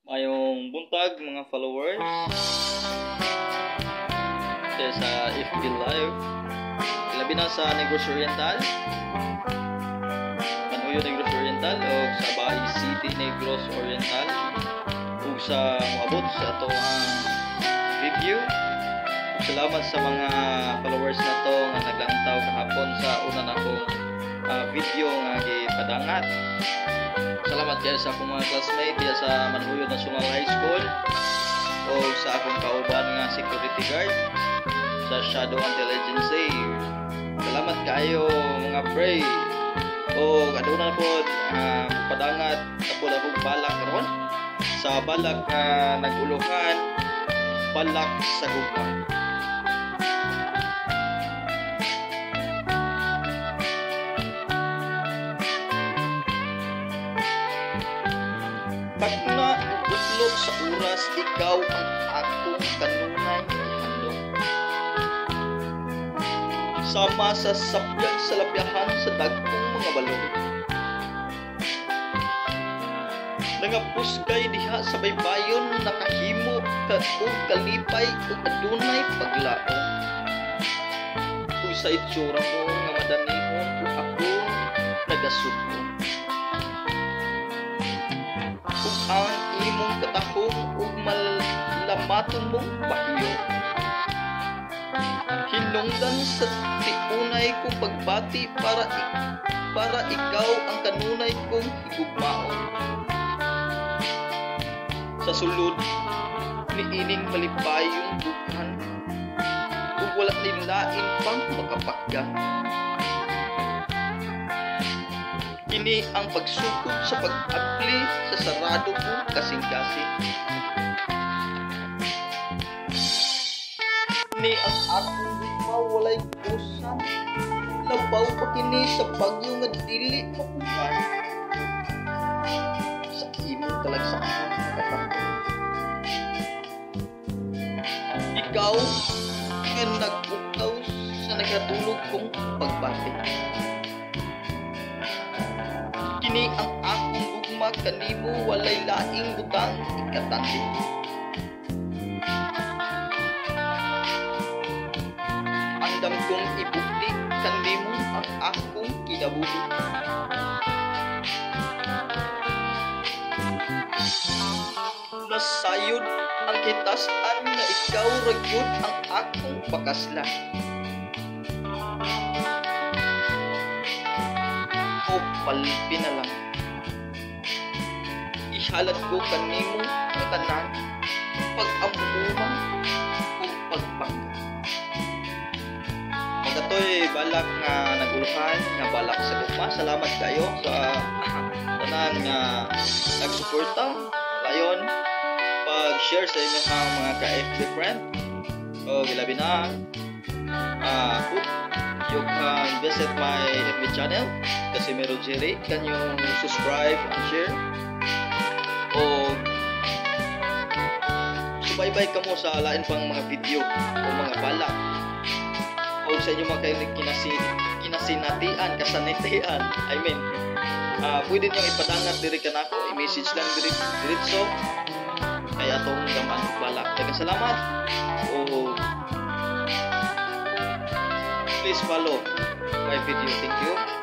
Mayong buntag mga followers kaya sa FB Live, labi na sa Negros Oriental, Panuyo Negros Oriental o sa Bahay City Negros Oriental ug sa moabot sa ato ang review. Salamat sa mga followers na to nga naglantaw kahapon sa una na akong video nga gipadangat. Salamat kaya sa akong mga classmate kaya sa Manhuyo National High School o sa akong kauban nga security guard sa Shadow Intelligence. Salamat kayo mga pre. O aduna po padangat tapos akong balak karon sa balak naguluhan balak sa gugma. Pag na-utlog sa oras, ikaw ang akong kanunay handog. Sama sa sapyag sa lapyahan sa dagkong mga balong. Nangapusgay diha sa baybayon, nakahimo o kalipay o adunay paglaong. Kung sa itsura mo nga madanihon o ako nagasudmo. Kung ang imong katahong ug malamaton mong bahiyo. Hinungdan sa tiunay kong pagbati para ikaw ang kanunay kong higugmaon. Sa sulod ni ining malipayong dughan ug wala nilain pang makapakga. Kini ang pagsugod sa pag-apli sa sarado kong kasing-kasing. Ni ang akong higma walay kusan. Labaw pa kini sa bagyo nga dili mapuman. Sa imong talagsaan katapos. Ikaw nga nagbukaw sa nagatulog kong pagbati. Kini ang akong ugma kanimo walay laing butang ikatandi. Andam kong ibukti kanimo ang akong kinabuhi. Nasayod ang kitasan na ikaw ragyod ang akong pakasla. Palpi na lang. Ihalat ko kanimo ang tanan pag-amuman o pagpangga. Magatoy balak nga naguluhan nga balak sa gugma. Salamat kayo sa tanan nga nagsuporta layon pag-share sa inyong mga ka-FB friend. O gilabi na you can visit my FB channel Casimiro Jerry. Can you subscribe and share? O subaybay ka mo sa lain pang mga video o mga balak o sa inyo mga kinasinatian, kasanitian. I mean, pwede nyo ipadangat diri ka nako, i-message lang diretso kay atong gaman balak. Daghang salamat. O please follow my video. Thank you.